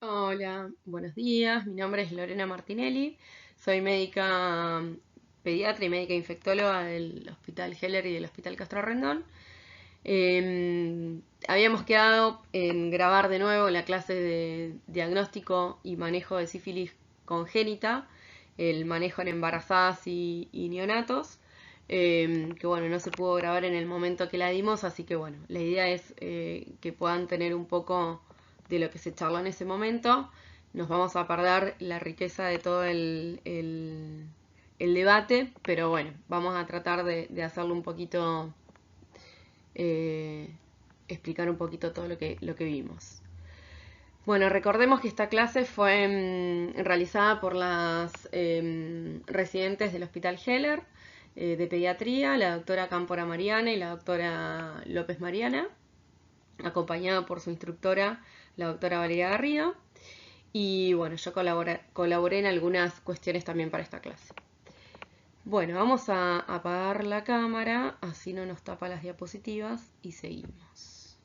Hola, buenos días. Mi nombre es Lorena Martinelli. Soy médica pediatra y médica infectóloga del Hospital Heller y del Hospital Castro Rendón. Habíamos quedado en grabar de nuevo la clase de diagnóstico y manejo de sífilis congénita, el manejo en embarazadas y neonatos, que bueno, no se pudo grabar en el momento que la dimos, así que bueno, la idea es que puedan tener un poco de lo que se charló en ese momento. Nos vamos a perder la riqueza de todo el debate, pero bueno, vamos a tratar de hacerlo un poquito, eh, explicar un poquito todo lo que vimos. Bueno, recordemos que esta clase fue realizada por las residentes del Hospital Heller de Pediatría, la doctora Cámpora Mariana y la doctora López Mariana, acompañada por su instructora, la doctora Valeria Garrido. Y bueno, yo colaboré en algunas cuestiones también para esta clase. Bueno, vamos a apagar la cámara, así no nos tapa las diapositivas y seguimos.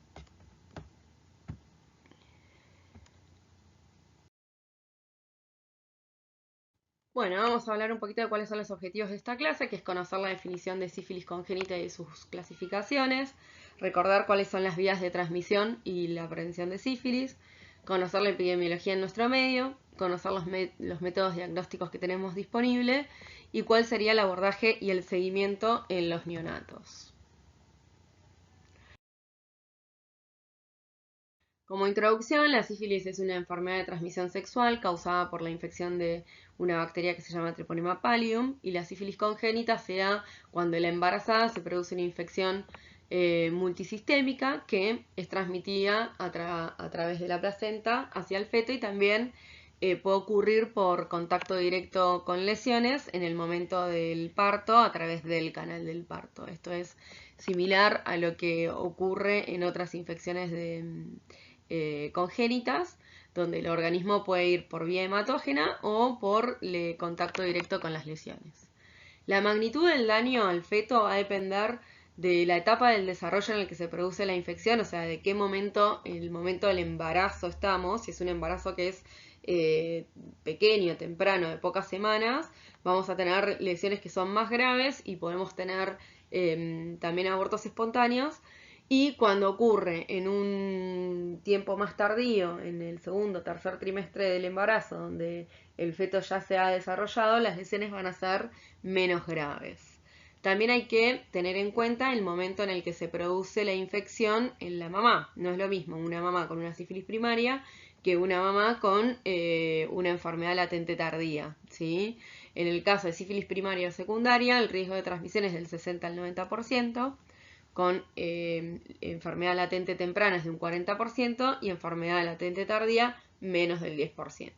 Bueno, vamos a hablar un poquito de cuáles son los objetivos de esta clase, que es conocer la definición de sífilis congénita y sus clasificaciones, recordar cuáles son las vías de transmisión y la prevención de sífilis, conocer la epidemiología en nuestro medio, conocer los métodos diagnósticos que tenemos disponibles y cuál sería el abordaje y el seguimiento en los neonatos. Como introducción, la sífilis es una enfermedad de transmisión sexual causada por la infección de una bacteria que se llama Treponema pallidum, y la sífilis congénita se da cuando en la embarazada se produce una infección multisistémica que es transmitida a través de la placenta hacia el feto, y también puede ocurrir por contacto directo con lesiones en el momento del parto a través del canal del parto. Esto es similar a lo que ocurre en otras infecciones congénitas, donde el organismo puede ir por vía hematógena o por contacto directo con las lesiones. La magnitud del daño al feto va a depender de la etapa del desarrollo en el que se produce la infección, o sea, de qué momento, el momento del embarazo estamos. Si es un embarazo que es pequeño, temprano, de pocas semanas, vamos a tener lesiones que son más graves y podemos tener también abortos espontáneos. Y cuando ocurre en un tiempo más tardío, en el segundo o tercer trimestre del embarazo, donde el feto ya se ha desarrollado, las lesiones van a ser menos graves. También hay que tener en cuenta el momento en el que se produce la infección en la mamá. No es lo mismo una mamá con una sífilis primaria que una mamá con una enfermedad latente tardía, ¿sí? En el caso de sífilis primaria o secundaria, el riesgo de transmisión es del 60 al 90%, con enfermedad latente temprana es de un 40% y enfermedad latente tardía menos del 10%.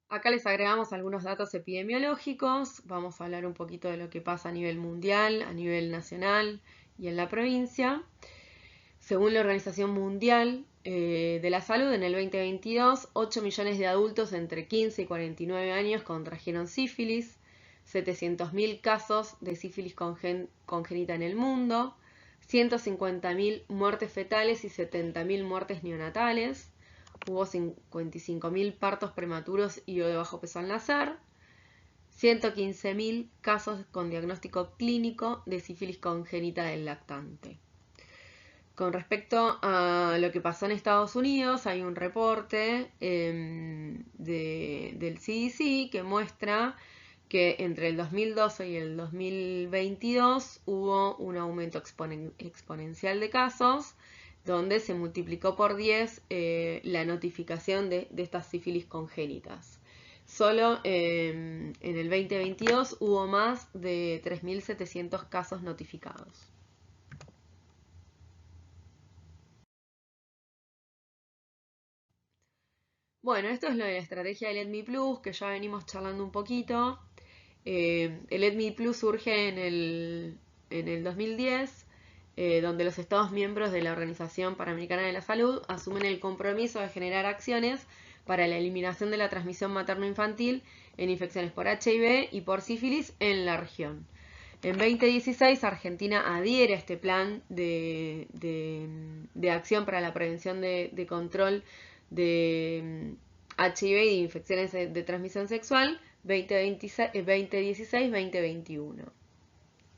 Acá les agregamos algunos datos epidemiológicos. Vamos a hablar un poquito de lo que pasa a nivel mundial, a nivel nacional y en la provincia. Según la Organización Mundial de la Salud, en el 2022, 8 millones de adultos entre 15 y 49 años contrajeron sífilis, 700.000 casos de sífilis congénita en el mundo, 150.000 muertes fetales y 70.000 muertes neonatales. Hubo 55.000 partos prematuros y o de bajo peso al nacer, 115.000 casos con diagnóstico clínico de sífilis congénita del lactante. Con respecto a lo que pasó en Estados Unidos, hay un reporte del CDC que muestra que entre el 2012 y el 2022 hubo un aumento exponencial de casos, donde se multiplicó por 10 la notificación de estas sífilis congénitas. Solo en el 2022 hubo más de 3.700 casos notificados. Bueno, esto es lo de la estrategia del EDMI Plus, que ya venimos charlando un poquito. El EDMI Plus surge en el 2010, donde los Estados miembros de la Organización Panamericana de la Salud asumen el compromiso de generar acciones para la eliminación de la transmisión materno-infantil en infecciones por HIV y por sífilis en la región. En 2016, Argentina adhiere a este plan de acción para la prevención de control de HIV y de infecciones de transmisión sexual 2016-2021.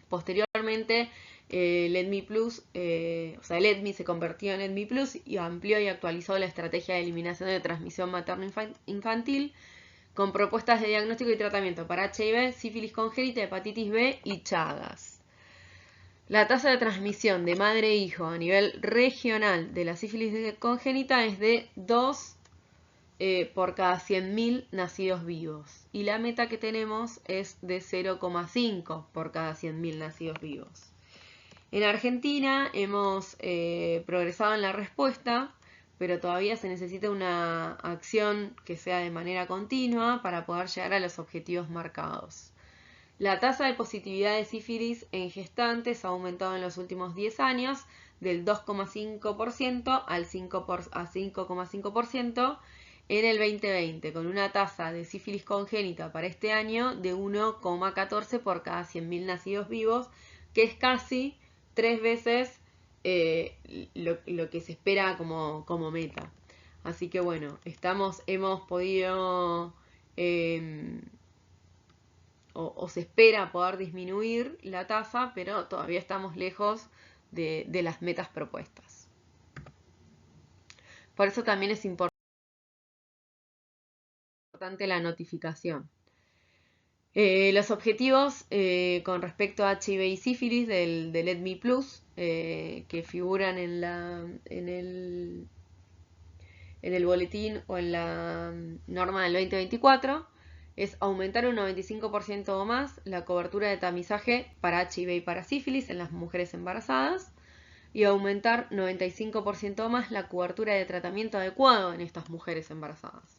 Posteriormente, el EDMI Plus, o sea, el EDMI se convirtió en EDMI Plus y amplió y actualizó la estrategia de eliminación de transmisión materno-infantil con propuestas de diagnóstico y tratamiento para HIV, sífilis congénita, hepatitis B y Chagas. La tasa de transmisión de madre e hijo a nivel regional de la sífilis congénita es de 2 por cada 100.000 nacidos vivos. Y la meta que tenemos es de 0,5 por cada 100.000 nacidos vivos. En Argentina hemos progresado en la respuesta, pero todavía se necesita una acción que sea de manera continua para poder llegar a los objetivos marcados. La tasa de positividad de sífilis en gestantes ha aumentado en los últimos 10 años del 2,5% al 5,5% en el 2020, con una tasa de sífilis congénita para este año de 1,14 por cada 100.000 nacidos vivos, que es casi 3 veces lo que se espera como meta. Así que bueno, hemos podido o se espera poder disminuir la tasa, pero todavía estamos lejos de las metas propuestas. Por eso también es importante la notificación. Los objetivos con respecto a HIV y sífilis del EDMI Plus que figuran en el boletín o en la norma del 2024 es aumentar un 95% o más la cobertura de tamizaje para HIV y para sífilis en las mujeres embarazadas y aumentar 95% o más la cobertura de tratamiento adecuado en estas mujeres embarazadas.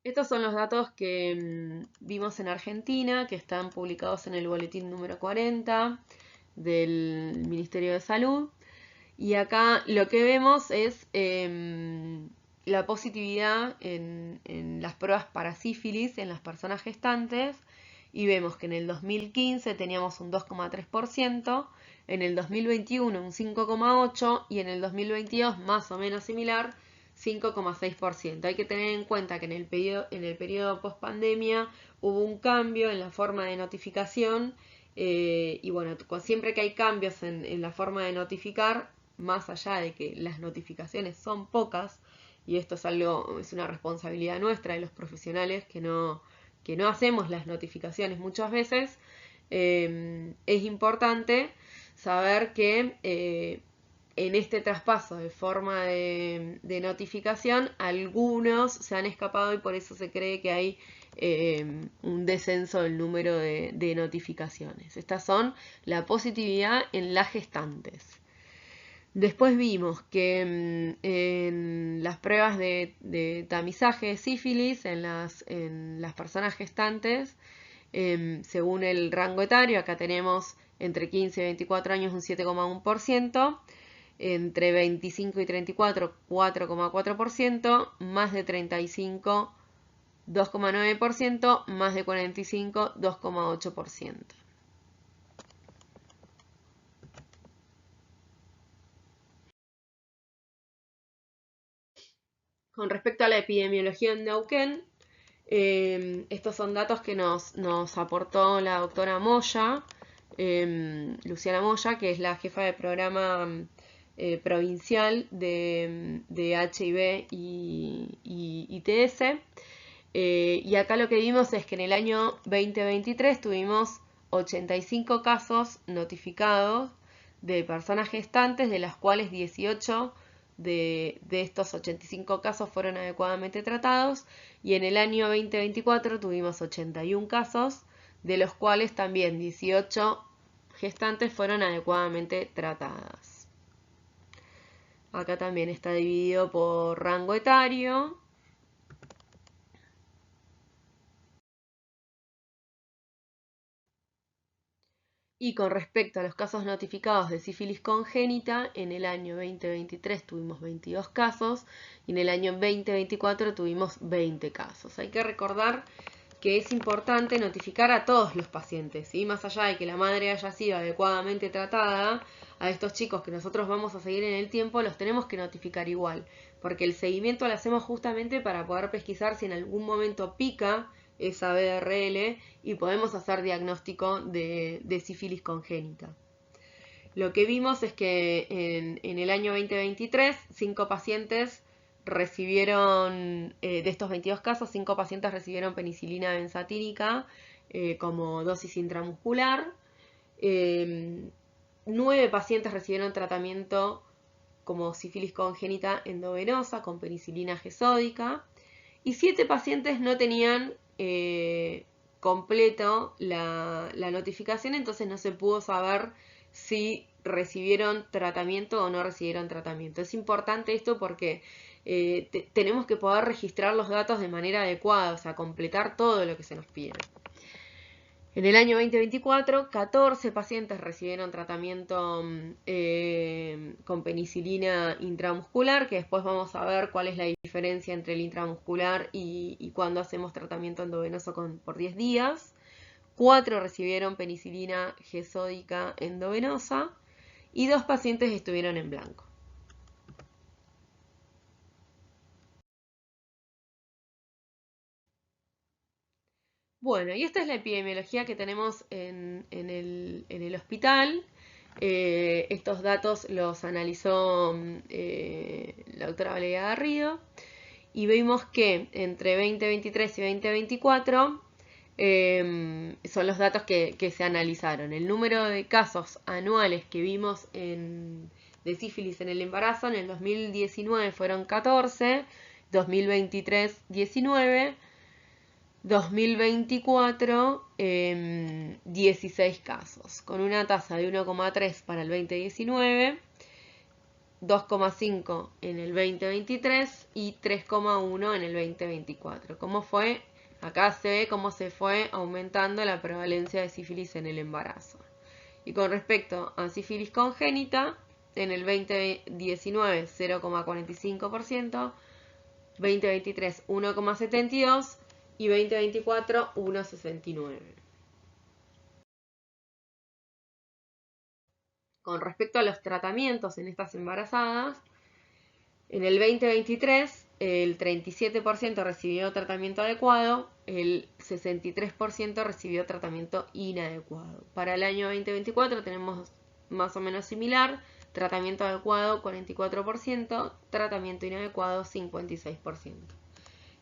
Estos son los datos que vimos en Argentina, que están publicados en el boletín número 40 del Ministerio de Salud. Y acá lo que vemos es la positividad en las pruebas para sífilis en las personas gestantes. Y vemos que en el 2015 teníamos un 2,3%, en el 2021 un 5,8% y en el 2022 más o menos similar, 5,6%. Hay que tener en cuenta que en el periodo post pandemia hubo un cambio en la forma de notificación y bueno, siempre que hay cambios en la forma de notificar, más allá de que las notificaciones son pocas, y esto es una responsabilidad nuestra de los profesionales que no hacemos las notificaciones muchas veces, es importante saber que en este traspaso de forma de notificación, algunos se han escapado y por eso se cree que hay un descenso del número de notificaciones. Estas son la positividad en las gestantes. Después vimos que en las pruebas de tamizaje de sífilis en las personas gestantes, según el rango etario, acá tenemos entre 15 y 24 años un 7,1%, entre 25 y 34 4,4%, más de 35 2,9%, más de 45 2,8%. Con respecto a la epidemiología en Neuquén, estos son datos que nos aportó la doctora Moya, Luciana Moya, que es la jefa de programa provincial de HIV y ITS. Y acá lo que vimos es que en el año 2023 tuvimos 85 casos notificados de personas gestantes, de las cuales 18 de estos 85 casos fueron adecuadamente tratados, y en el año 2024 tuvimos 81 casos, de los cuales también 18 gestantes fueron adecuadamente tratadas. Acá también está dividido por rango etario. Y con respecto a los casos notificados de sífilis congénita, en el año 2023 tuvimos 22 casos y en el año 2024 tuvimos 20 casos. Hay que recordar que es importante notificar a todos los pacientes, ¿sí? Más allá de que la madre haya sido adecuadamente tratada, a estos chicos que nosotros vamos a seguir en el tiempo los tenemos que notificar igual, porque el seguimiento lo hacemos justamente para poder pesquisar si en algún momento pica esa BRL y podemos hacer diagnóstico de sífilis congénita. Lo que vimos es que en el año 2023, 5 pacientes recibieron, de estos 22 casos, 5 pacientes recibieron penicilina benzatínica como dosis intramuscular. 9 pacientes recibieron tratamiento como sífilis congénita endovenosa con penicilina gesódica. Y 7 pacientes no tenían completo la notificación, entonces no se pudo saber si recibieron tratamiento o no recibieron tratamiento. Es importante esto porque tenemos que poder registrar los datos de manera adecuada, o sea, completar todo lo que se nos pide. En el año 2024, 14 pacientes recibieron tratamiento con penicilina intramuscular, que después vamos a ver cuál es la diferencia entre el intramuscular y cuando hacemos tratamiento endovenoso por 10 días. 4 recibieron penicilina gesódica endovenosa y 2 pacientes estuvieron en blanco. Bueno, y esta es la epidemiología que tenemos en el hospital. Estos datos los analizó la doctora Valeria Garrido y vimos que entre 2023 y 2024 son los datos que se analizaron. El número de casos anuales que vimos de sífilis en el embarazo en el 2019 fueron 14, 2023 19, 2024 16 casos, con una tasa de 1,3 para el 2019, 2,5 en el 2023 y 3,1 en el 2024. ¿Cómo fue? Acá se ve cómo se fue aumentando la prevalencia de sífilis en el embarazo. Y con respecto a sífilis congénita, en el 2019 0,45%, 2023 1,72% y 2024 1,69%. Con respecto a los tratamientos en estas embarazadas, en el 2023 el 37% recibió tratamiento adecuado, el 63% recibió tratamiento inadecuado. Para el año 2024 tenemos más o menos similar, tratamiento adecuado 44%, tratamiento inadecuado 56%.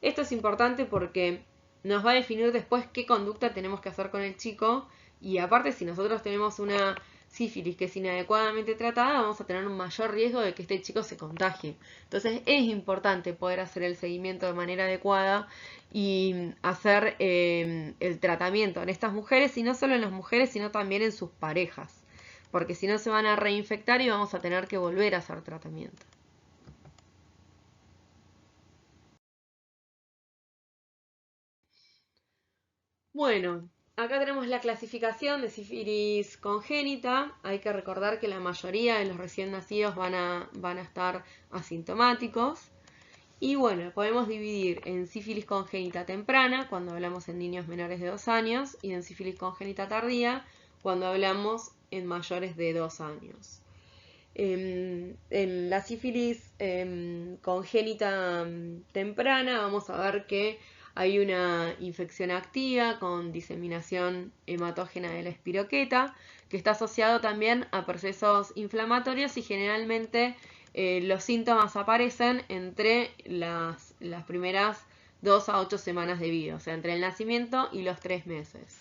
Esto es importante porque nos va a definir después qué conducta tenemos que hacer con el chico y aparte si nosotros tenemos una sífilis que es inadecuadamente tratada, vamos a tener un mayor riesgo de que este chico se contagie. Entonces es importante poder hacer el seguimiento de manera adecuada y hacer el tratamiento en estas mujeres y no solo en las mujeres sino también en sus parejas, porque si no se van a reinfectar y vamos a tener que volver a hacer tratamiento. Bueno, acá tenemos la clasificación de sífilis congénita. Hay que recordar que la mayoría de los recién nacidos van a estar asintomáticos. Y bueno, podemos dividir en sífilis congénita temprana, cuando hablamos en niños menores de 2 años, y en sífilis congénita tardía, cuando hablamos en mayores de 2 años. En la sífilis congénita temprana vamos a ver que hay una infección activa con diseminación hematógena de la espiroqueta, que está asociado también a procesos inflamatorios y generalmente los síntomas aparecen entre las primeras 2 a 8 semanas de vida, o sea, entre el nacimiento y los 3 meses.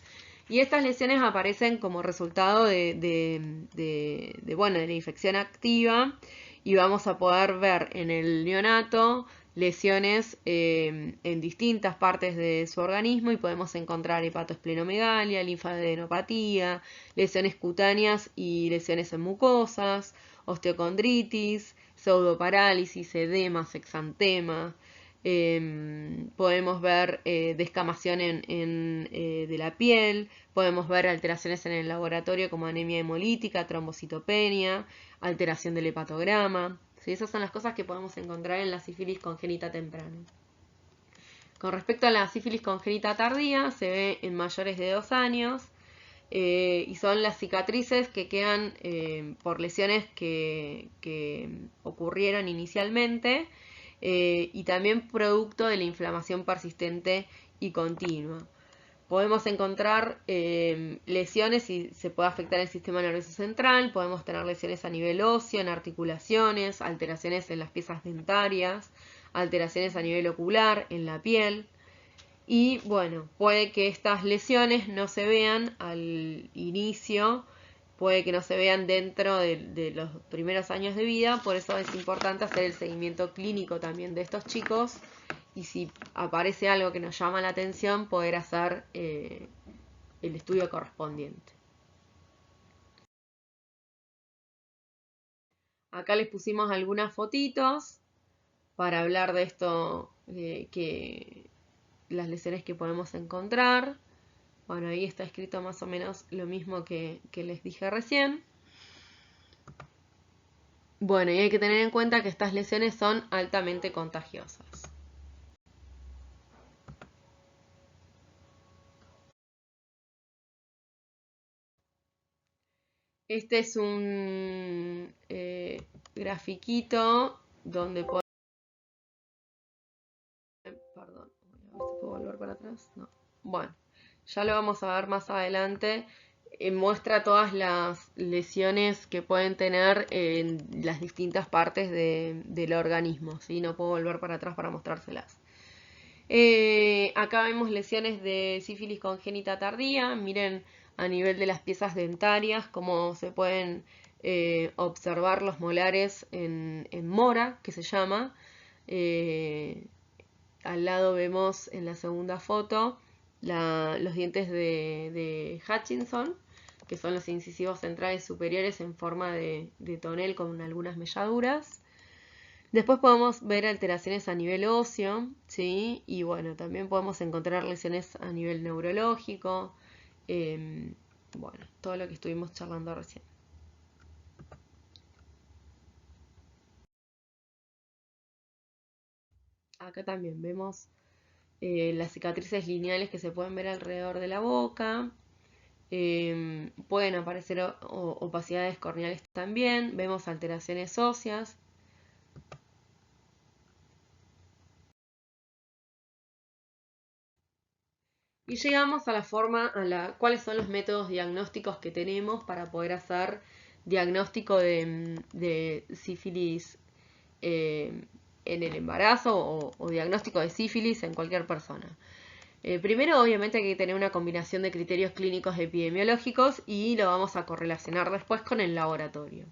Y estas lesiones aparecen como resultado de la infección activa y vamos a poder ver en el neonato lesiones en distintas partes de su organismo y podemos encontrar hepatoesplenomegalia, linfadenopatía, lesiones cutáneas y lesiones en mucosas, osteocondritis, pseudoparálisis, edemas, exantema, Podemos ver descamación de la piel, podemos ver alteraciones en el laboratorio como anemia hemolítica, trombocitopenia, alteración del hepatograma. ¿Sí? Esas son las cosas que podemos encontrar en la sífilis congénita temprana. Con respecto a la sífilis congénita tardía, se ve en mayores de 2 años y son las cicatrices que quedan por lesiones que ocurrieron inicialmente y también producto de la inflamación persistente y continua. Podemos encontrar lesiones y se puede afectar el sistema nervioso central, podemos tener lesiones a nivel óseo, en articulaciones, alteraciones en las piezas dentarias, alteraciones a nivel ocular, en la piel. Y bueno, puede que estas lesiones no se vean al inicio, puede que no se vean dentro de los primeros años de vida, por eso es importante hacer el seguimiento clínico también de estos chicos y si aparece algo que nos llama la atención, poder hacer el estudio correspondiente. Acá les pusimos algunas fotitos para hablar de esto, las lesiones que podemos encontrar. Bueno, ahí está escrito más o menos lo mismo que les dije recién. Bueno, y hay que tener en cuenta que estas lesiones son altamente contagiosas. Este es un grafiquito donde podemos... Perdón, a ver si puedo volver para atrás. No. Bueno, ya lo vamos a ver más adelante. Muestra todas las lesiones que pueden tener en las distintas partes del organismo. ¿Sí? No puedo volver para atrás para mostrárselas. Acá vemos lesiones de sífilis congénita tardía. Miren a nivel de las piezas dentarias cómo se pueden observar los molares en mora, que se llama. Al lado vemos en la segunda foto los dientes de Hutchinson, que son los incisivos centrales superiores en forma de tonel con algunas melladuras. Después podemos ver alteraciones a nivel óseo, ¿sí? Y bueno, también podemos encontrar lesiones a nivel neurológico, bueno, todo lo que estuvimos charlando recién. Acá también vemos las cicatrices lineales que se pueden ver alrededor de la boca. Pueden aparecer opacidades corneales también. Vemos alteraciones óseas. Y llegamos a la forma, cuáles son los métodos diagnósticos que tenemos para poder hacer diagnóstico de sífilis en el embarazo o diagnóstico de sífilis en cualquier persona. Primero, obviamente, hay que tener una combinación de criterios clínicos epidemiológicos y lo vamos a correlacionar después con el laboratorio.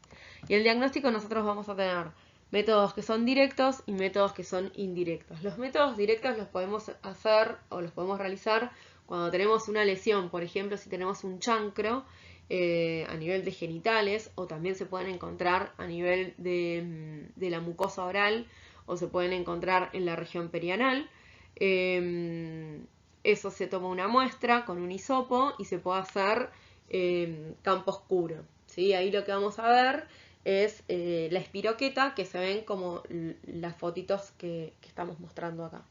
Y el diagnóstico nosotros vamos a tener métodos que son directos y métodos que son indirectos. Los métodos directos los podemos hacer o los podemos realizar cuando tenemos una lesión, por ejemplo, si tenemos un chancro a nivel de genitales, o también se pueden encontrar a nivel de la mucosa oral, o se pueden encontrar en la región perianal. Eso se toma una muestra con un hisopo y se puede hacer campo oscuro. ¿Sí? Ahí lo que vamos a ver es la espiroqueta, que se ven como las fotitos que estamos mostrando acá.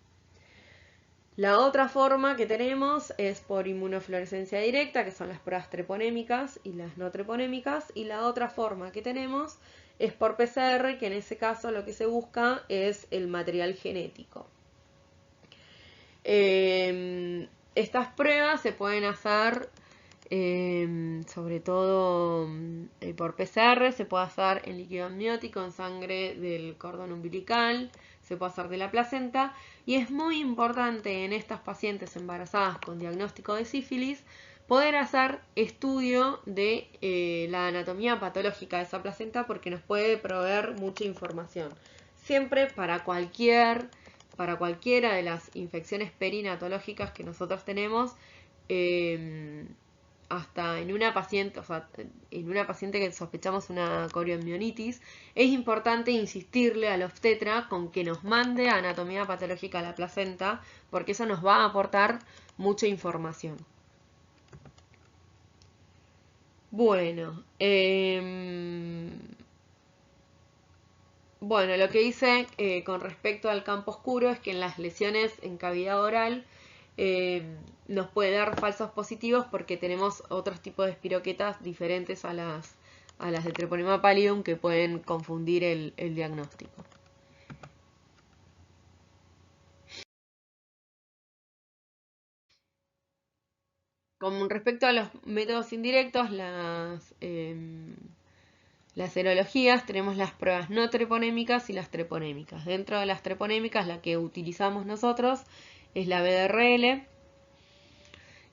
La otra forma que tenemos es por inmunofluorescencia directa, que son las pruebas treponémicas y las no treponémicas. Y la otra forma que tenemos es por PCR, que en ese caso lo que se busca es el material genético. Estas pruebas se pueden hacer sobre todo por PCR, se puede hacer en líquido amniótico, en sangre del cordón umbilical, se puede hacer de la placenta, y es muy importante en estas pacientes embarazadas con diagnóstico de sífilis poder hacer estudio de la anatomía patológica de esa placenta, porque nos puede proveer mucha información. Siempre para cualquiera de las infecciones perinatológicas que nosotros tenemos, hasta en una paciente, o sea, en una paciente que sospechamos una coriomionitis, es importante insistirle al obstetra con que nos mande anatomía patológica a la placenta, porque eso nos va a aportar mucha información. Bueno, lo que hice con respecto al campo oscuro es que en las lesiones en cavidad oral nos puede dar falsos positivos porque tenemos otros tipos de espiroquetas diferentes a las de Treponema pallidum que pueden confundir el diagnóstico. Con respecto a los métodos indirectos, las serologías, tenemos las pruebas no treponémicas y las treponémicas. Dentro de las treponémicas, la que utilizamos nosotros es la BDRL.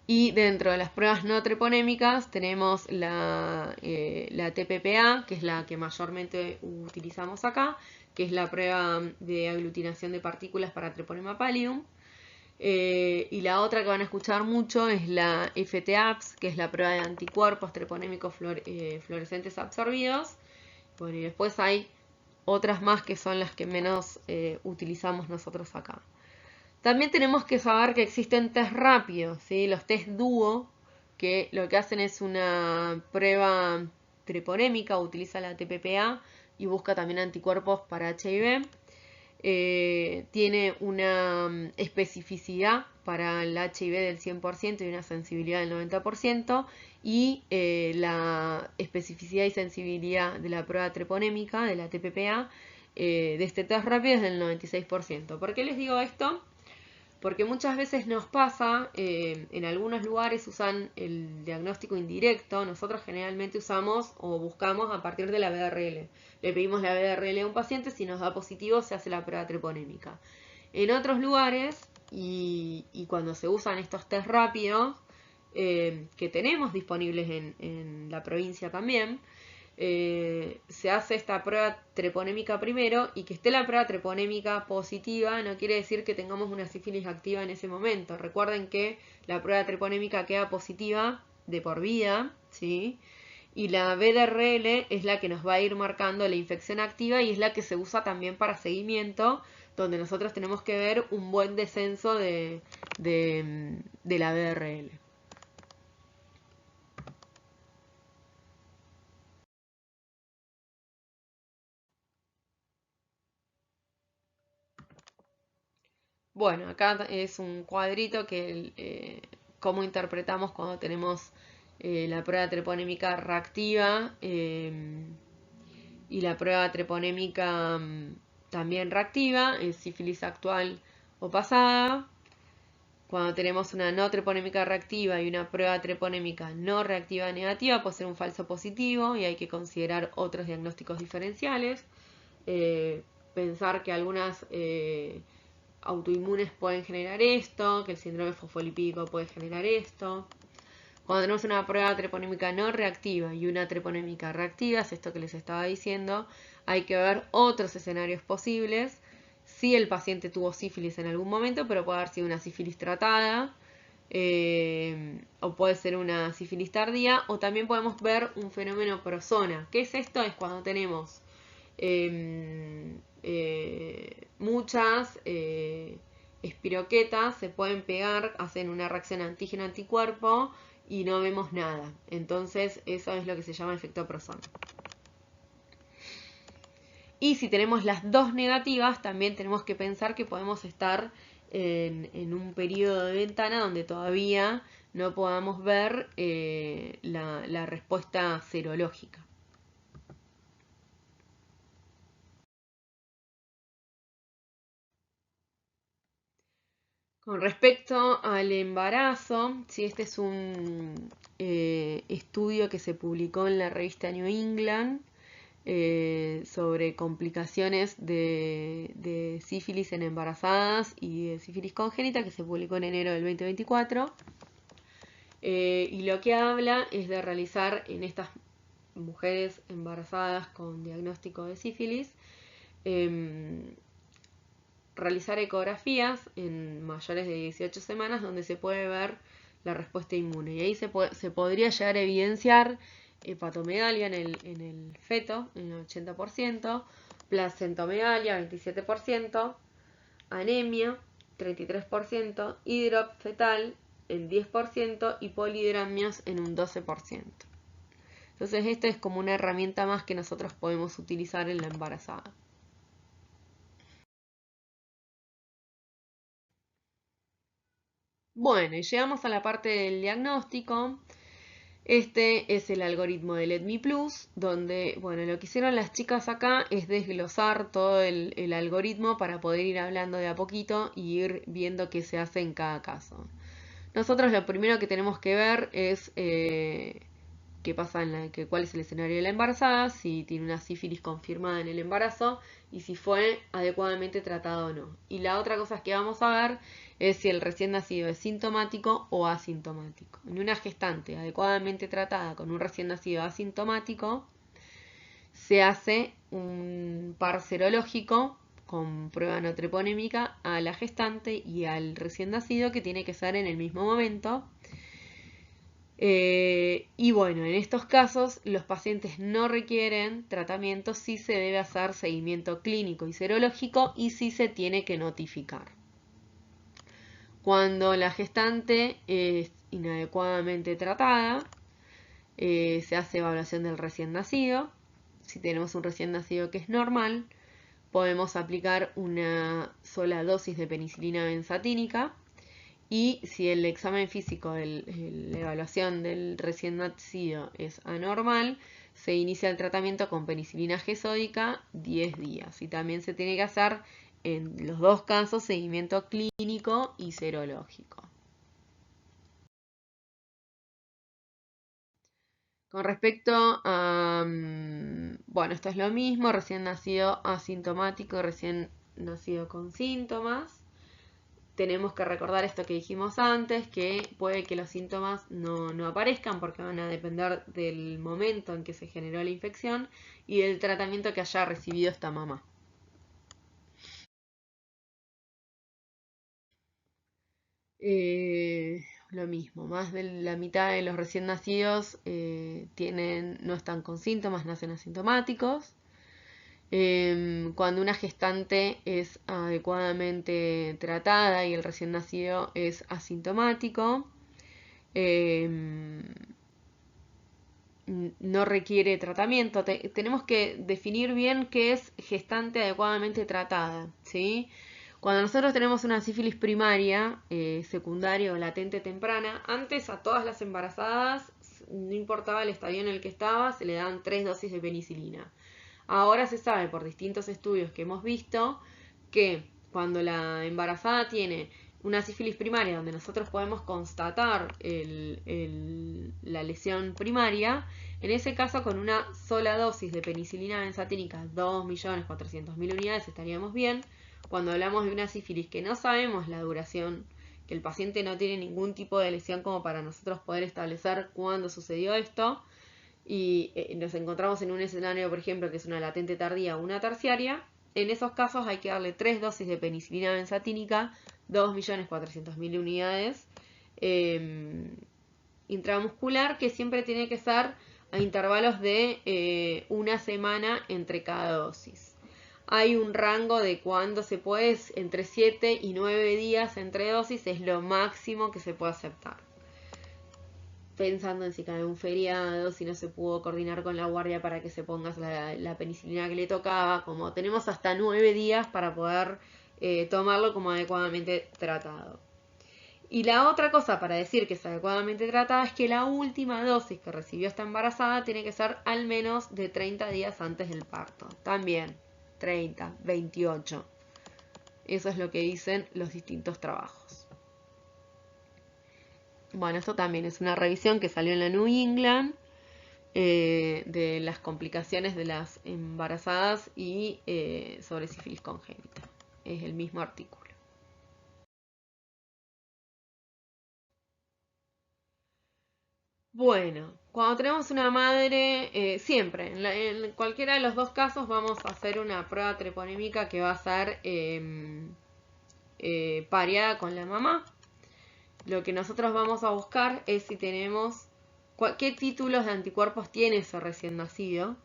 Y dentro de las pruebas no treponémicas tenemos la TPPA, que es la que mayormente utilizamos acá, que es la prueba de aglutinación de partículas para Treponema pallidum. Y la otra que van a escuchar mucho es la FTAPS, que es la prueba de anticuerpos treponémicos fluorescentes absorbidos. Bueno, y después hay otras más que son las que menos utilizamos nosotros acá. También tenemos que saber que existen test rápidos, ¿sí? Los test dúo, que lo que hacen es una prueba treponémica, utiliza la TPPA y busca también anticuerpos para HIV. Tiene una especificidad para el HIV del 100% y una sensibilidad del 90%, y la especificidad y sensibilidad de la prueba treponémica, de la TPPA, de este test rápido es del 96%. ¿Por qué les digo esto? Porque muchas veces nos pasa, en algunos lugares usan el diagnóstico indirecto, nosotros generalmente usamos o buscamos a partir de la BDRL. Le pedimos la BDRL a un paciente, si nos da positivo se hace la prueba treponémica. En otros lugares, y cuando se usan estos test rápidos, que tenemos disponibles en la provincia también, se hace esta prueba treponémica primero, y que esté la prueba treponémica positiva no quiere decir que tengamos una sífilis activa en ese momento. Recuerden que la prueba treponémica queda positiva de por vida, ¿sí? Y la BDRL es la que nos va a ir marcando la infección activa y es la que se usa también para seguimiento, donde nosotros tenemos que ver un buen descenso de la BDRL. Bueno, acá es un cuadrito que cómo interpretamos cuando tenemos la prueba treponémica reactiva y la prueba treponémica también reactiva, sífilis actual o pasada. Cuando tenemos una no treponémica reactiva y una prueba treponémica no reactiva negativa, puede ser un falso positivo y hay que considerar otros diagnósticos diferenciales. Pensar que algunas autoinmunes pueden generar esto, que el síndrome fosfolipídico puede generar esto. Cuando tenemos una prueba treponémica no reactiva y una treponémica reactiva, es esto que les estaba diciendo, hay que ver otros escenarios posibles. Si el paciente tuvo sífilis en algún momento, pero puede haber sido una sífilis tratada, o puede ser una sífilis tardía, o también podemos ver un fenómeno prosona. ¿Qué es esto? Es cuando tenemos muchas espiroquetas se pueden pegar, hacen una reacción antígeno-anticuerpo y no vemos nada. Entonces eso es lo que se llama efecto prosona. Y si tenemos las dos negativas, también tenemos que pensar que podemos estar en un periodo de ventana donde todavía no podamos ver la respuesta serológica. Con respecto al embarazo, sí, este es un estudio que se publicó en la revista New England sobre complicaciones de sífilis en embarazadas y de sífilis congénita, que se publicó en enero del 2024. Y lo que habla es de realizar en estas mujeres embarazadas con diagnóstico de sífilis, realizar ecografías en mayores de 18 semanas donde se puede ver la respuesta inmune. Y ahí se podría llegar a evidenciar hepatomegalia en el feto, en el 80%, placentomegalia, 27%, anemia, 33%, hidrop fetal, en 10% y polidramias en un 12%. Entonces, esta es como una herramienta más que nosotros podemos utilizar en la embarazada. Bueno, y llegamos a la parte del diagnóstico. Este es el algoritmo del EDMI Plus, donde, bueno, lo que hicieron las chicas acá es desglosar todo el algoritmo para poder ir hablando de a poquito y ir viendo qué se hace en cada caso. Nosotros lo primero que tenemos que ver es qué pasa cuál es el escenario de la embarazada, si tiene una sífilis confirmada en el embarazo y si fue adecuadamente tratado o no. Y la otra cosa que vamos a ver es si el recién nacido es sintomático o asintomático. En una gestante adecuadamente tratada con un recién nacido asintomático, se hace un par serológico con prueba no treponémica a la gestante y al recién nacido, que tiene que ser en el mismo momento. Y bueno, en estos casos los pacientes no requieren tratamiento si se debe hacer seguimiento clínico y serológico y si se tiene que notificar. Cuando la gestante es inadecuadamente tratada, se hace evaluación del recién nacido. Si tenemos un recién nacido que es normal, podemos aplicar una sola dosis de penicilina benzatínica. Y si el examen físico, la evaluación del recién nacido es anormal, se inicia el tratamiento con penicilina G sódica 10 días. Y también se tiene que hacer en los dos casos seguimiento clínico y serológico. Con respecto a, bueno, esto es lo mismo, recién nacido asintomático y recién nacido con síntomas. Tenemos que recordar esto que dijimos antes, que puede que los síntomas no aparezcan porque van a depender del momento en que se generó la infección y del tratamiento que haya recibido esta mamá. Lo mismo, más de la mitad de los recién nacidos no están con síntomas, nacen asintomáticos. Cuando una gestante es adecuadamente tratada y el recién nacido es asintomático, no requiere tratamiento. Tenemos que definir bien qué es gestante adecuadamente tratada, ¿sí? Cuando nosotros tenemos una sífilis primaria, secundaria o latente temprana, antes a todas las embarazadas, no importaba el estadio en el que estaba, se le dan 3 dosis de penicilina. Ahora se sabe por distintos estudios que hemos visto que cuando la embarazada tiene una sífilis primaria donde nosotros podemos constatar la lesión primaria, en ese caso con una sola dosis de penicilina benzatínica, 2.400.000 unidades, estaríamos bien. Cuando hablamos de una sífilis que no sabemos la duración, que el paciente no tiene ningún tipo de lesión como para nosotros poder establecer cuándo sucedió esto, y nos encontramos en un escenario, por ejemplo, que es una latente tardía o una terciaria, en esos casos hay que darle 3 dosis de penicilina benzatínica, 2.400.000 unidades intramuscular, que siempre tiene que ser a intervalos de una semana entre cada dosis. Hay un rango de cuándo se puede, entre 7 y 9 días entre dosis es lo máximo que se puede aceptar. Pensando en si cae un feriado, si no se pudo coordinar con la guardia para que se ponga la penicilina que le tocaba, como tenemos hasta 9 días para poder tomarlo como adecuadamente tratado. Y la otra cosa para decir que es adecuadamente tratada es que la última dosis que recibió esta embarazada tiene que ser al menos de 30 días antes del parto. También 30, 28. Eso es lo que dicen los distintos trabajos. Bueno, esto también es una revisión que salió en la New England de las complicaciones de las embarazadas y sobre sífilis congénita. Es el mismo artículo. Bueno, cuando tenemos una madre, siempre, en cualquiera de los dos casos vamos a hacer una prueba treponémica que va a ser pareada con la mamá. lo que nosotros vamos a buscar es si tenemos qué títulos de anticuerpos tiene ese recién nacido.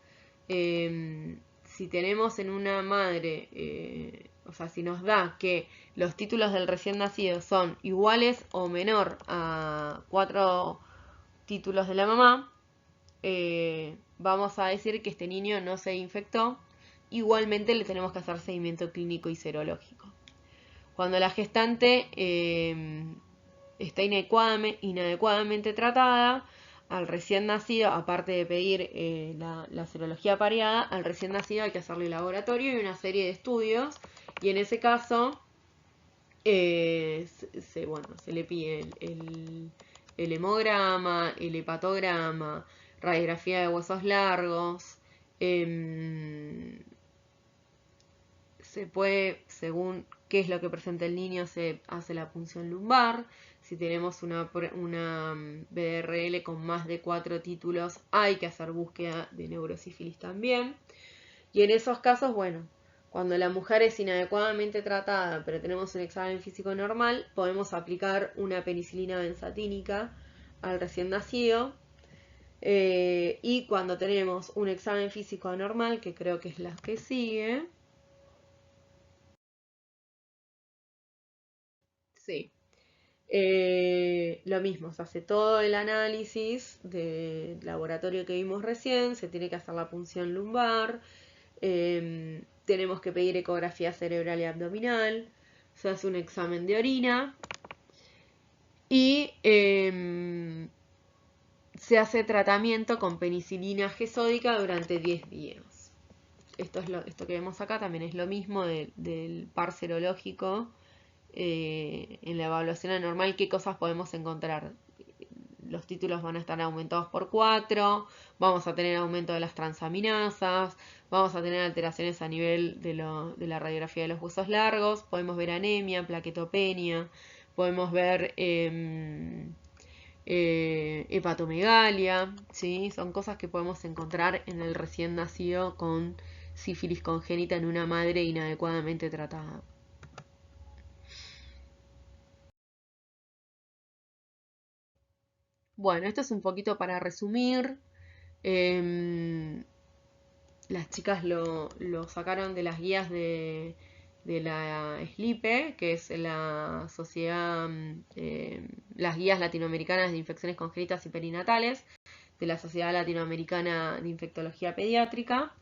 Si tenemos en una madre, o sea, si nos da que los títulos del recién nacido son iguales o menor a 4 títulos de la mamá, vamos a decir que este niño no se infectó. Igualmente le tenemos que hacer seguimiento clínico y serológico. Cuando la gestante está inadecuadamente tratada, al recién nacido, aparte de pedir la serología pareada, al recién nacido hay que hacerle laboratorio y una serie de estudios, y en ese caso se le pide el hemograma, el hepatograma, radiografía de huesos largos. Se puede, según qué es lo que presenta el niño, se hace la punción lumbar. Si tenemos una BRL con más de 4 títulos, hay que hacer búsqueda de neurosífilis también. Y en esos casos, bueno, cuando la mujer es inadecuadamente tratada, pero tenemos un examen físico normal, podemos aplicar una penicilina benzatínica al recién nacido. Y cuando tenemos un examen físico anormal, que creo que es la que sigue. Sí. Lo mismo, se hace todo el análisis del laboratorio que vimos recién, se tiene que hacer la punción lumbar, tenemos que pedir ecografía cerebral y abdominal, se hace un examen de orina y se hace tratamiento con penicilina G-sódica durante 10 días. Esto que vemos acá también es lo mismo del par serológico. En la evaluación anormal, ¿qué cosas podemos encontrar? Los títulos van a estar aumentados por 4, vamos a tener aumento de las transaminasas, vamos a tener alteraciones a nivel de la radiografía de los huesos largos, podemos ver anemia, plaquetopenia, podemos ver hepatomegalia, ¿sí? Son cosas que podemos encontrar en el recién nacido con sífilis congénita en una madre inadecuadamente tratada. Bueno, esto es un poquito para resumir. Las chicas lo sacaron de las guías de la SLIPE, que es la sociedad, las guías latinoamericanas de infecciones congénitas y perinatales, de la Sociedad Latinoamericana de Infectología Pediátrica.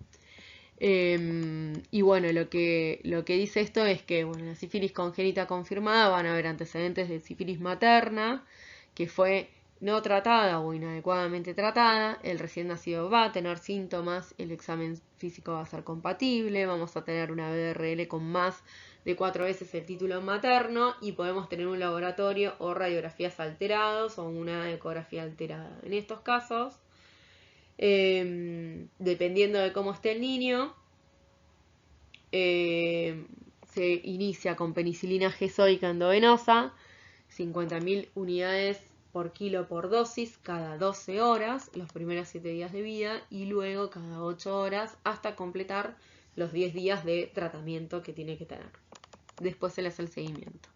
Y bueno, lo que dice esto es que, bueno, la sífilis congénita confirmada van a haber antecedentes de sífilis materna, que fue no tratada o inadecuadamente tratada, el recién nacido va a tener síntomas, el examen físico va a ser compatible, vamos a tener una BRL con más de 4 veces el título materno y podemos tener un laboratorio o radiografías alterados o una ecografía alterada. En estos casos, dependiendo de cómo esté el niño, se inicia con penicilina G-sódica endovenosa, 50.000 unidades por kilo por dosis cada 12 horas, los primeros 7 días de vida, y luego cada 8 horas hasta completar los 10 días de tratamiento que tiene que tener. Después se le hace el seguimiento.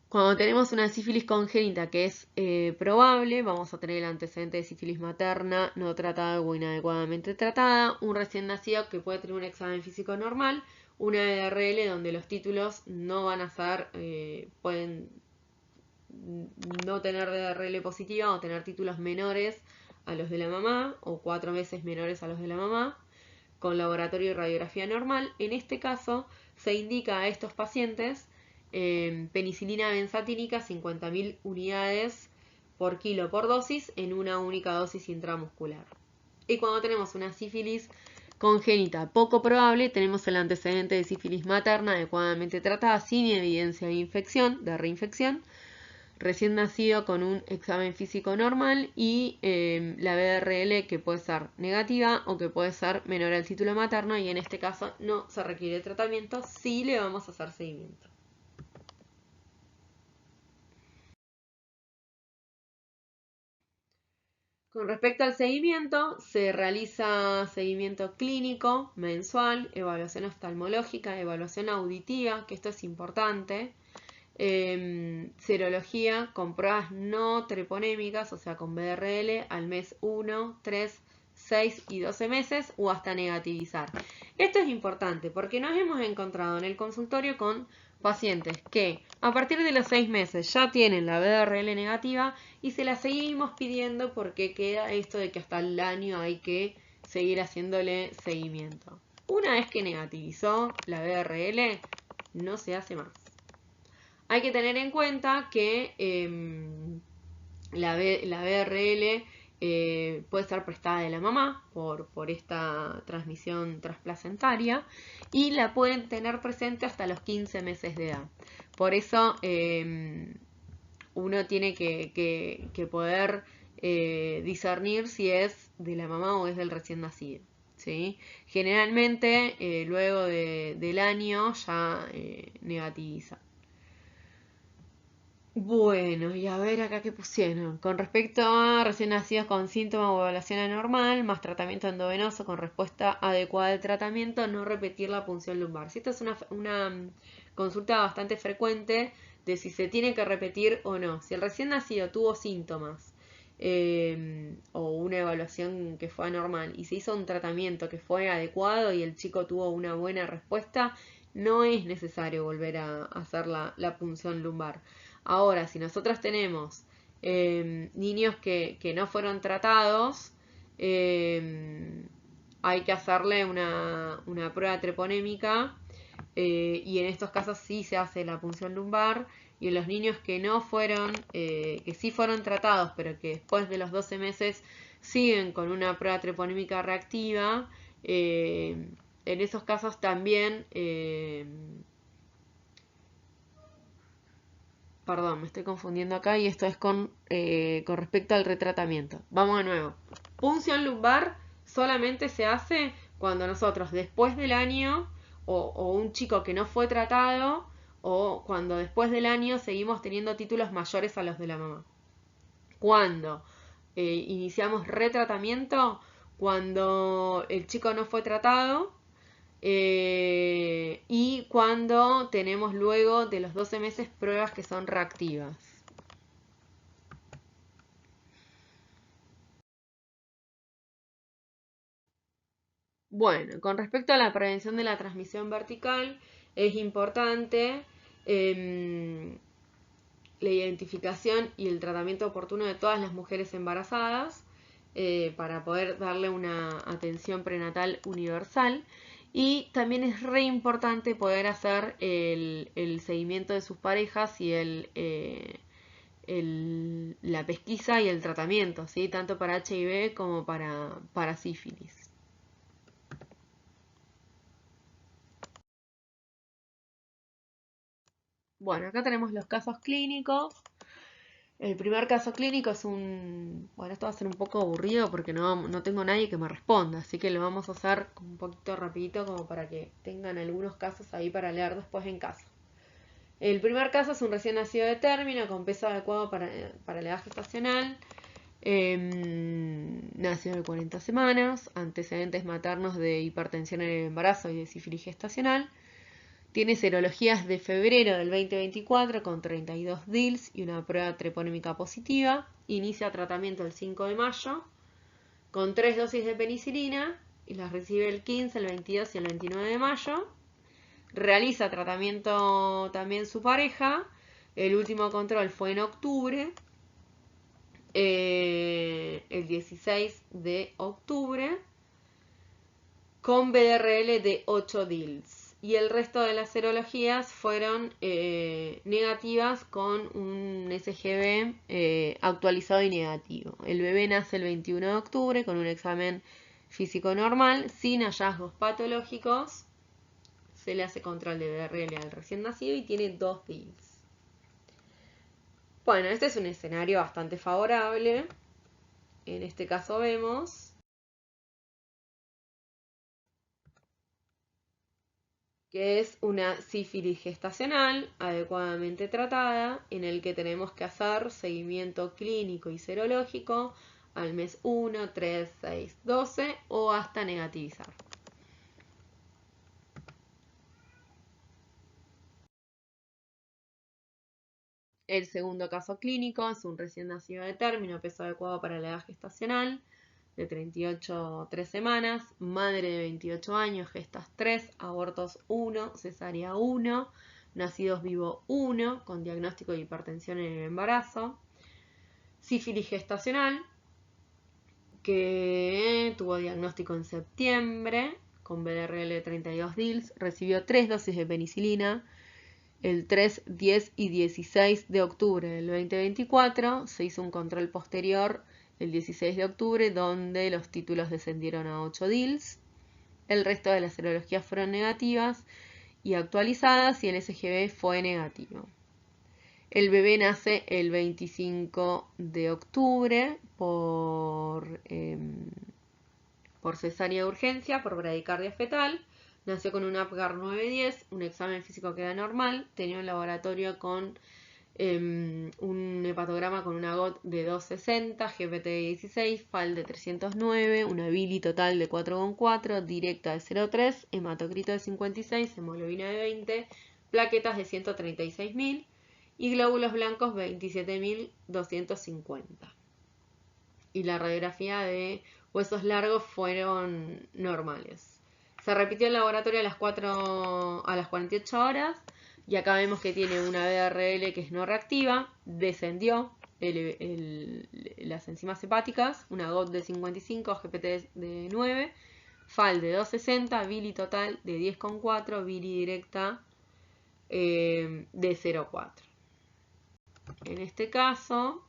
Cuando tenemos una sífilis congénita que es probable, vamos a tener el antecedente de sífilis materna no tratada o inadecuadamente tratada, un recién nacido que puede tener un examen físico normal, una BRL donde los títulos no van a ser, pueden no tener BRL positiva o tener títulos menores a los de la mamá o 4 meses menores a los de la mamá, con laboratorio y radiografía normal. En este caso se indica a estos pacientes penicilina benzatínica 50.000 unidades por kilo por dosis en una única dosis intramuscular. Y cuando tenemos una sífilis congénita poco probable, tenemos el antecedente de sífilis materna adecuadamente tratada sin evidencia de infección, de reinfección, recién nacido con un examen físico normal y la BRL que puede ser negativa o que puede ser menor al título materno, y en este caso no se requiere tratamiento, sí le vamos a hacer seguimiento. Con respecto al seguimiento, se realiza seguimiento clínico mensual, evaluación oftalmológica, evaluación auditiva, que esto es importante. serología con pruebas no treponémicas, o sea, con BRL al mes 1, 3, 6 y 12 meses o hasta negativizar. Esto es importante porque nos hemos encontrado en el consultorio con pacientes que a partir de los 6 meses ya tienen la BRL negativa y se la seguimos pidiendo porque queda esto de que hasta el año hay que seguir haciéndole seguimiento. Una vez que negativizó la BRL, no se hace más. Hay que tener en cuenta que la BRL puede estar prestada de la mamá por esta transmisión transplacentaria y la pueden tener presente hasta los 15 meses de edad. Por eso uno tiene que poder discernir si es de la mamá o es del recién nacido. ¿Sí? Generalmente luego del año ya negativiza. Bueno, y a ver acá qué pusieron. Con respecto a recién nacidos con síntomas o evaluación anormal, más tratamiento endovenoso con respuesta adecuada al tratamiento, no repetir la punción lumbar. Si esta es una consulta bastante frecuente de si se tiene que repetir o no. Si el recién nacido tuvo síntomas o una evaluación que fue anormal y se hizo un tratamiento que fue adecuado y el chico tuvo una buena respuesta, no es necesario volver a hacer la punción lumbar. Ahora, si nosotros tenemos niños que no fueron tratados, hay que hacerle una prueba treponémica y en estos casos sí se hace la punción lumbar. Y en los niños que no fueron, que sí fueron tratados, pero que después de los 12 meses siguen con una prueba treponémica reactiva, en esos casos también... Perdón, me estoy confundiendo acá y esto es con respecto al retratamiento. Vamos de nuevo. Punción lumbar solamente se hace cuando nosotros después del año o un chico que no fue tratado o cuando después del año seguimos teniendo títulos mayores a los de la mamá. Cuando iniciamos retratamiento, cuando el chico no fue tratado y cuando tenemos luego de los 12 meses pruebas que son reactivas. Bueno, con respecto a la prevención de la transmisión vertical, es importante la identificación y el tratamiento oportuno de todas las mujeres embarazadas para poder darle una atención prenatal universal. Y también es re importante poder hacer el seguimiento de sus parejas y la pesquisa y el tratamiento, ¿sí? Tanto para HIV como para sífilis. Bueno, acá tenemos los casos clínicos. El primer caso clínico es bueno, esto va a ser un poco aburrido porque no tengo nadie que me responda, así que lo vamos a hacer un poquito rapidito como para que tengan algunos casos ahí para leer después en casa. El primer caso es un recién nacido de término con peso adecuado para la edad gestacional. Nació de 40 semanas, antecedentes maternos de hipertensión en el embarazo y de sífilis gestacional. Tiene serologías de febrero del 2024 con 32 DILs y una prueba treponémica positiva. Inicia tratamiento el 5 de mayo con 3 dosis de penicilina y las recibe el 15, el 22 y el 29 de mayo. Realiza tratamiento también su pareja. El último control fue en octubre. El 16 de octubre. Con BRL de 8 DILs. Y el resto de las serologías fueron negativas con un SGB actualizado y negativo. El bebé nace el 21 de octubre con un examen físico normal, sin hallazgos patológicos. Se le hace control de BRL al recién nacido y tiene 2 DILs. Bueno, este es un escenario bastante favorable. En este caso vemos que es una sífilis gestacional adecuadamente tratada, en el que tenemos que hacer seguimiento clínico y serológico al mes 1, 3, 6, 12 o hasta negativizar. El segundo caso clínico es un recién nacido de término, peso adecuado para la edad gestacional, de 38 o 3 semanas, madre de 28 años, gestas 3, abortos 1, cesárea 1, nacidos vivo 1, con diagnóstico de hipertensión en el embarazo, sífilis gestacional, que tuvo diagnóstico en septiembre, con BRL de 32 DILs, recibió 3 dosis de penicilina, el 3, 10 y 16 de octubre del 2024, se hizo un control posterior el 16 de octubre, donde los títulos descendieron a 8 DILs. El resto de las serologías fueron negativas y actualizadas y el SGB fue negativo. El bebé nace el 25 de octubre por cesárea de urgencia, por bradicardia fetal. Nació con un APGAR 910, un examen físico que era normal, tenía un laboratorio con un hepatograma con una GOT de 260, GPT de 16, FAL de 309, una bili total de 4,4, directa de 0,3, hematocrito de 56, hemoglobina de 20, plaquetas de 136.000 y glóbulos blancos 27.250. Y la radiografía de huesos largos fueron normales. Se repitió el laboratorio a las 48 horas. Y acá vemos que tiene una BRL que es no reactiva, descendió las enzimas hepáticas, una GOT de 55, GPT de 9, FAL de 260, bili total de 10,4, bili directa de 0,4. En este caso,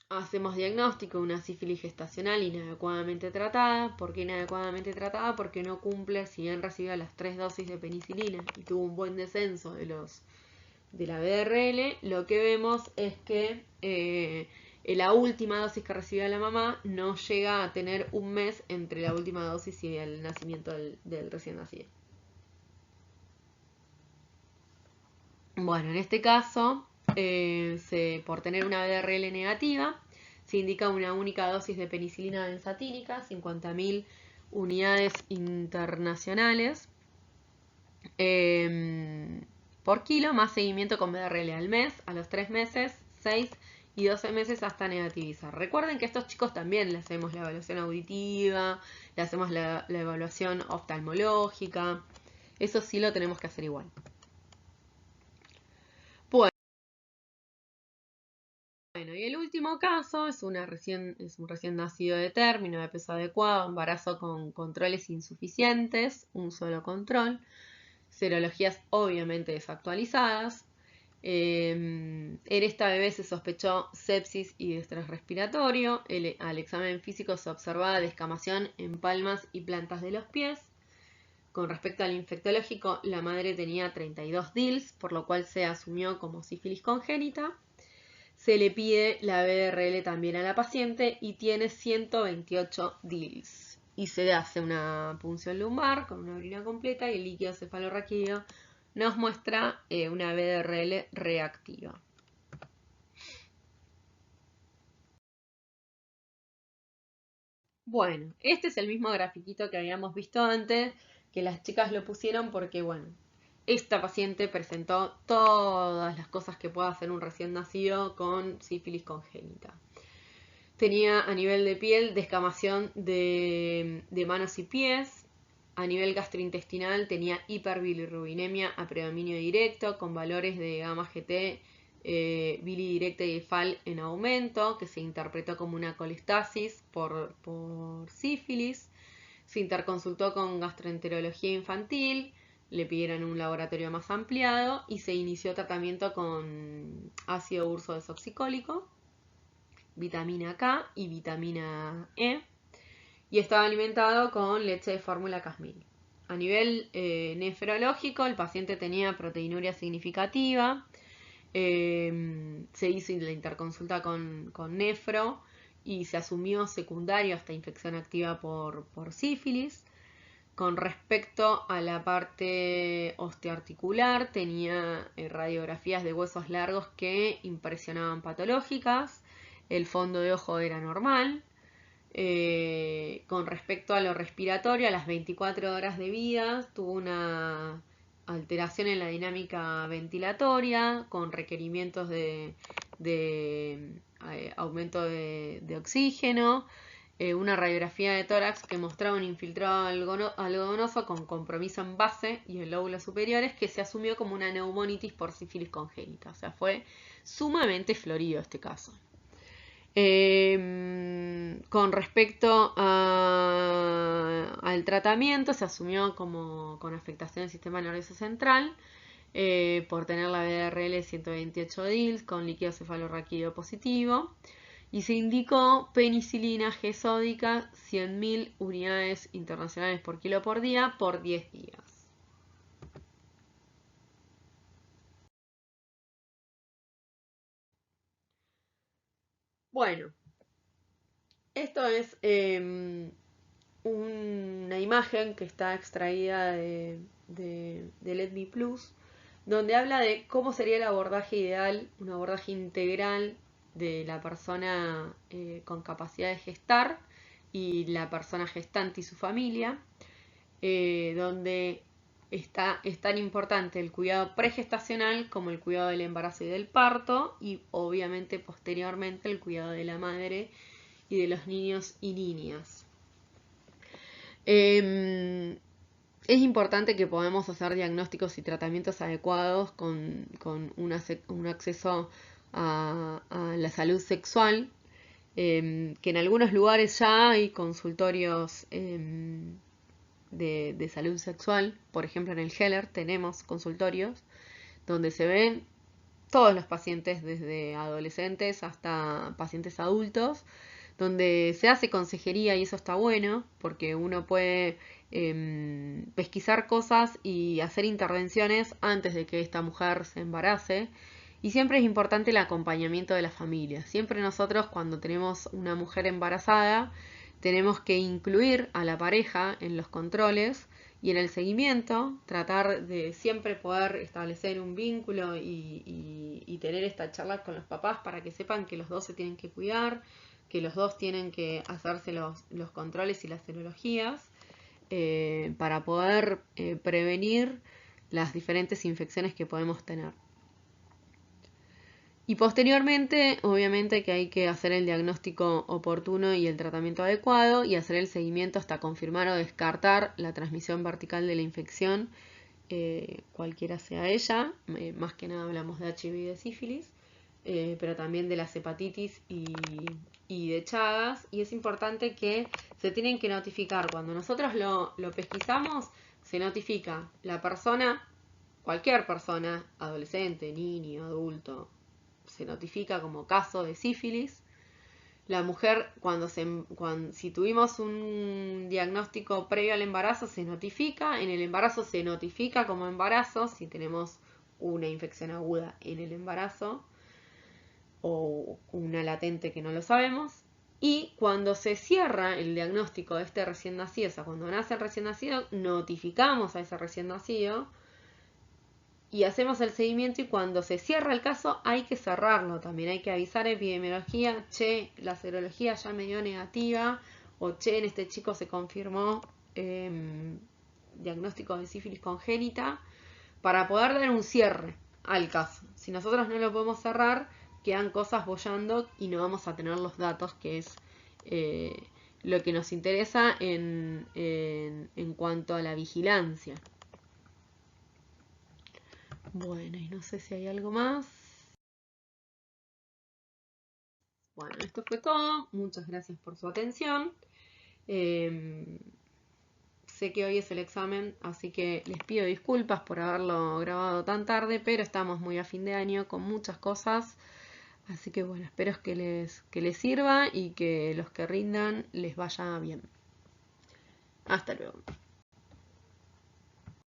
hacemos diagnóstico de una sífilis gestacional inadecuadamente tratada. ¿Por qué inadecuadamente tratada? Porque no cumple, si bien recibió las 3 dosis de penicilina y tuvo un buen descenso de la BRL, lo que vemos es que la última dosis que recibió la mamá no llega a tener un mes entre la última dosis y el nacimiento del recién nacido. Bueno, en este caso, por tener una BRL negativa, se indica una única dosis de penicilina benzatínica, 50.000 unidades internacionales por kilo, más seguimiento con BRL al mes, a los 3 meses, 6 y 12 meses hasta negativizar. Recuerden que a estos chicos también le hacemos la evaluación auditiva, le hacemos la evaluación oftalmológica, eso sí lo tenemos que hacer igual. Bueno, y el último caso es un recién nacido de término, de peso adecuado, embarazo con controles insuficientes, un solo control, serologías obviamente desactualizadas. En esta bebé se sospechó sepsis y estrés respiratorio. Al examen físico se observaba descamación en palmas y plantas de los pies. Con respecto al infectológico, la madre tenía 32 DILs, por lo cual se asumió como sífilis congénita. Se le pide la BRL también a la paciente y tiene 128 DILs. Y se hace una punción lumbar con una orina completa y el líquido cefalorraquídeo nos muestra una BRL reactiva. Bueno, este es el mismo grafiquito que habíamos visto antes, que las chicas lo pusieron porque, bueno, esta paciente presentó todas las cosas que puede hacer un recién nacido con sífilis congénita. Tenía a nivel de piel descamación de manos y pies. A nivel gastrointestinal tenía hiperbilirrubinemia a predominio directo con valores de gamma GT, bili directa y FAL en aumento, que se interpretó como una colestasis por sífilis. Se interconsultó con gastroenterología infantil, le pidieron un laboratorio más ampliado y se inició tratamiento con ácido urso desoxicólico, vitamina K y vitamina E, y estaba alimentado con leche de fórmula Casmil. A nivel nefrológico, el paciente tenía proteinuria significativa, se hizo la interconsulta con nefro y se asumió secundario hasta infección activa por sífilis. Con respecto a la parte osteoarticular, tenía radiografías de huesos largos que impresionaban patológicas. El fondo de ojo era normal. Con respecto a lo respiratorio, a las 24 horas de vida, tuvo una alteración en la dinámica ventilatoria, con requerimientos de aumento de oxígeno, una radiografía de tórax que mostraba un infiltrado algodonoso con compromiso en base y en lóbulos superiores, que se asumió como una neumonitis por sífilis congénita. O sea, fue sumamente florido este caso. Con respecto al tratamiento, se asumió como con afectación del sistema nervioso central, por tener la BRL 128 DILs con líquido cefalorraquídeo positivo, y se indicó penicilina G sódica 100.000 unidades internacionales por kilo por día por 10 días. Bueno, esto es una imagen que está extraída de Let Me Plus, donde habla de cómo sería el abordaje ideal, un abordaje integral de la persona con capacidad de gestar y la persona gestante y su familia, donde es tan importante el cuidado pregestacional como el cuidado del embarazo y del parto, y obviamente posteriormente el cuidado de la madre y de los niños y niñas. Es importante que podamos hacer diagnósticos y tratamientos adecuados con un acceso a la salud sexual, que en algunos lugares ya hay consultorios de salud sexual. Por ejemplo, en el Heller tenemos consultorios donde se ven todos los pacientes, desde adolescentes hasta pacientes adultos, donde se hace consejería, y eso está bueno porque uno puede pesquisar cosas y hacer intervenciones antes de que esta mujer se embarace. Y siempre es importante el acompañamiento de la familia. Siempre nosotros, cuando tenemos una mujer embarazada, tenemos que incluir a la pareja en los controles y en el seguimiento, tratar de siempre poder establecer un vínculo y tener esta charla con los papás para que sepan que los dos se tienen que cuidar, que los dos tienen que hacerse los controles y las serologías, para poder prevenir las diferentes infecciones que podemos tener. Y posteriormente, obviamente que hay que hacer el diagnóstico oportuno y el tratamiento adecuado, y hacer el seguimiento hasta confirmar o descartar la transmisión vertical de la infección, cualquiera sea ella. Más que nada hablamos de HIV y de sífilis, pero también de las hepatitis y de Chagas. Y es importante que se tienen que notificar. Cuando nosotros lo pesquisamos, se notifica la persona, cualquier persona, adolescente, niño, adulto, se notifica como caso de sífilis. La mujer, si tuvimos un diagnóstico previo al embarazo, se notifica. En el embarazo se notifica como embarazo si tenemos una infección aguda en el embarazo o una latente que no lo sabemos. Y cuando se cierra el diagnóstico de este recién nacido, o sea, cuando nace el recién nacido, notificamos a ese recién nacido y hacemos el seguimiento, y cuando se cierra el caso hay que cerrarlo. También hay que avisar a epidemiología: che, la serología ya me dio negativa, o che, en este chico se confirmó diagnóstico de sífilis congénita, para poder dar un cierre al caso. Si nosotros no lo podemos cerrar, quedan cosas boyando y no vamos a tener los datos, que es lo que nos interesa en cuanto a la vigilancia. Bueno, y no sé si hay algo más. Bueno, esto fue todo. Muchas gracias por su atención. Sé que hoy es el examen, así que les pido disculpas por haberlo grabado tan tarde, pero estamos muy a fin de año con muchas cosas. Así que bueno, espero que les sirva y que los que rindan les vaya bien. Hasta luego.